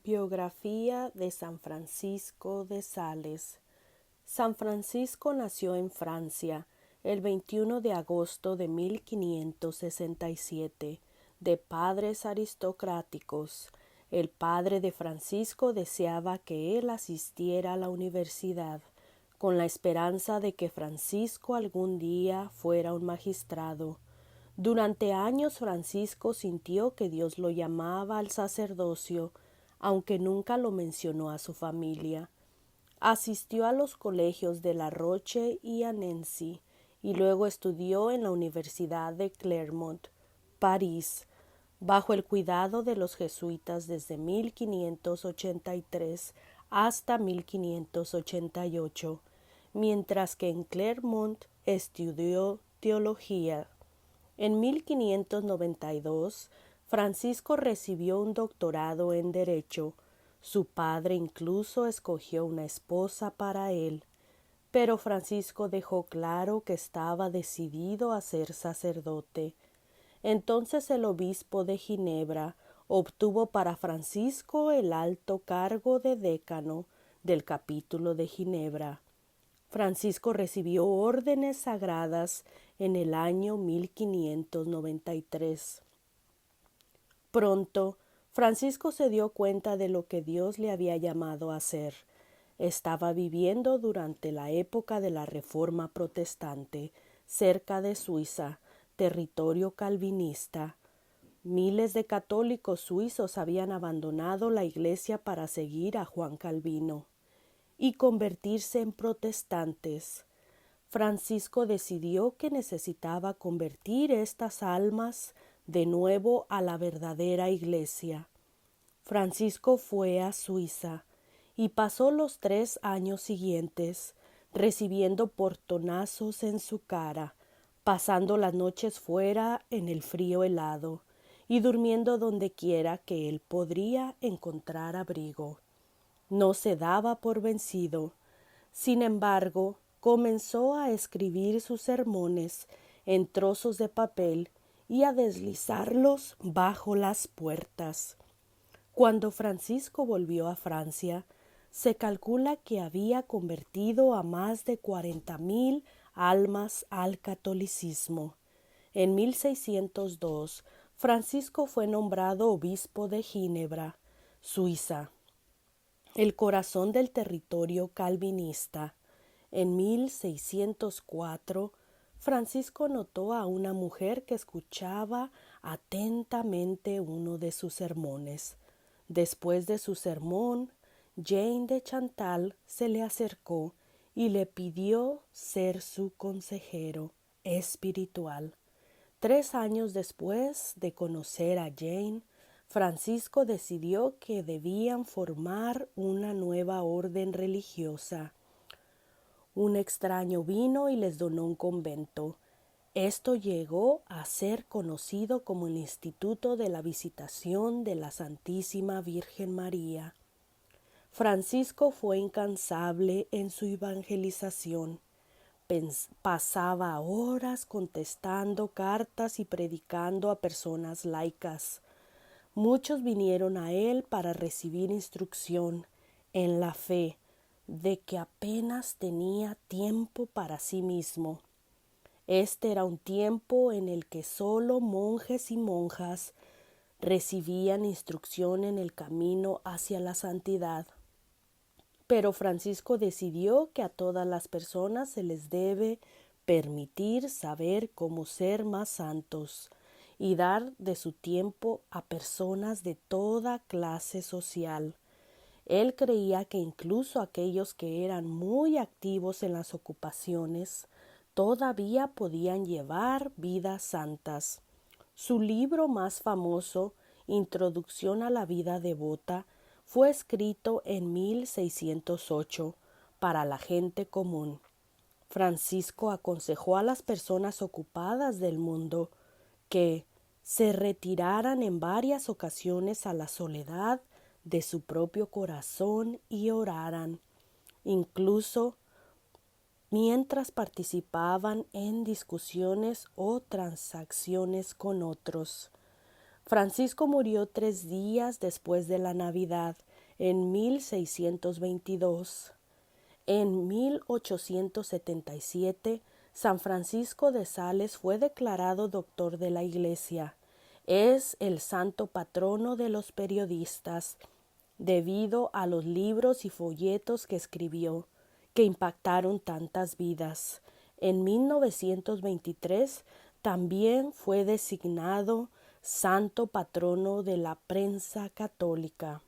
Biografía de San Francisco de Sales. San Francisco nació en Francia el 21 de agosto de 1567, de padres aristocráticos. El padre de Francisco deseaba que él asistiera a la universidad, con la esperanza de que Francisco algún día fuera un magistrado. Durante años Francisco sintió que Dios lo llamaba al sacerdocio, aunque nunca lo mencionó a su familia. Asistió a los colegios de La Roche y a Nancy, y luego estudió en la Universidad de Clermont, París, bajo el cuidado de los jesuitas desde 1583 hasta 1588, mientras que en Clermont estudió teología. En 1592, Francisco recibió un doctorado en Derecho. Su padre incluso escogió una esposa para él, pero Francisco dejó claro que estaba decidido a ser sacerdote. Entonces el obispo de Ginebra obtuvo para Francisco el alto cargo de decano del capítulo de Ginebra. Francisco recibió órdenes sagradas en el año 1593. Pronto, Francisco se dio cuenta de lo que Dios le había llamado a hacer. Estaba viviendo durante la época de la Reforma Protestante, cerca de Suiza, territorio calvinista. Miles de católicos suizos habían abandonado la Iglesia para seguir a Juan Calvino y convertirse en protestantes. Francisco decidió que necesitaba convertir estas almas de nuevo a la verdadera Iglesia. Francisco fue a Suiza y pasó los 3 años siguientes recibiendo portonazos en su cara, pasando las noches fuera en el frío helado y durmiendo donde quiera que él podría encontrar abrigo. No se daba por vencido. Sin embargo, comenzó a escribir sus sermones en trozos de papel y a deslizarlos bajo las puertas. Cuando Francisco volvió a Francia, se calcula que había convertido a más de 40,000 almas al catolicismo. En 1602, Francisco fue nombrado obispo de Ginebra, Suiza, el corazón del territorio calvinista. En 1604, Francisco notó a una mujer que escuchaba atentamente uno de sus sermones. Después de su sermón, Jane de Chantal se le acercó y le pidió ser su consejero espiritual. 3 años después de conocer a Jane, Francisco decidió que debían formar una nueva orden religiosa. Un extraño vino y les donó un convento. Esto llegó a ser conocido como el Instituto de la Visitación de la Santísima Virgen María. Francisco fue incansable en su evangelización. Pasaba horas contestando cartas y predicando a personas laicas. Muchos vinieron a él para recibir instrucción en la fe de que apenas tenía tiempo para sí mismo. Este era un tiempo en el que solo monjes y monjas recibían instrucción en el camino hacia la santidad. Pero Francisco decidió que a todas las personas se les debe permitir saber cómo ser más santos y dar de su tiempo a personas de toda clase social. Él creía que incluso aquellos que eran muy activos en las ocupaciones todavía podían llevar vidas santas. Su libro más famoso, Introducción a la vida devota, fue escrito en 1608 para la gente común. Francisco aconsejó a las personas ocupadas del mundo que se retiraran en varias ocasiones a la soledad de su propio corazón y oraran, incluso mientras participaban en discusiones o transacciones con otros. Francisco murió 3 días después de la Navidad, en 1622. En 1877, San Francisco de Sales fue declarado doctor de la Iglesia. Es el santo patrono de los periodistas, debido a los libros y folletos que escribió, que impactaron tantas vidas. En 1923 también fue designado santo patrono de la prensa católica.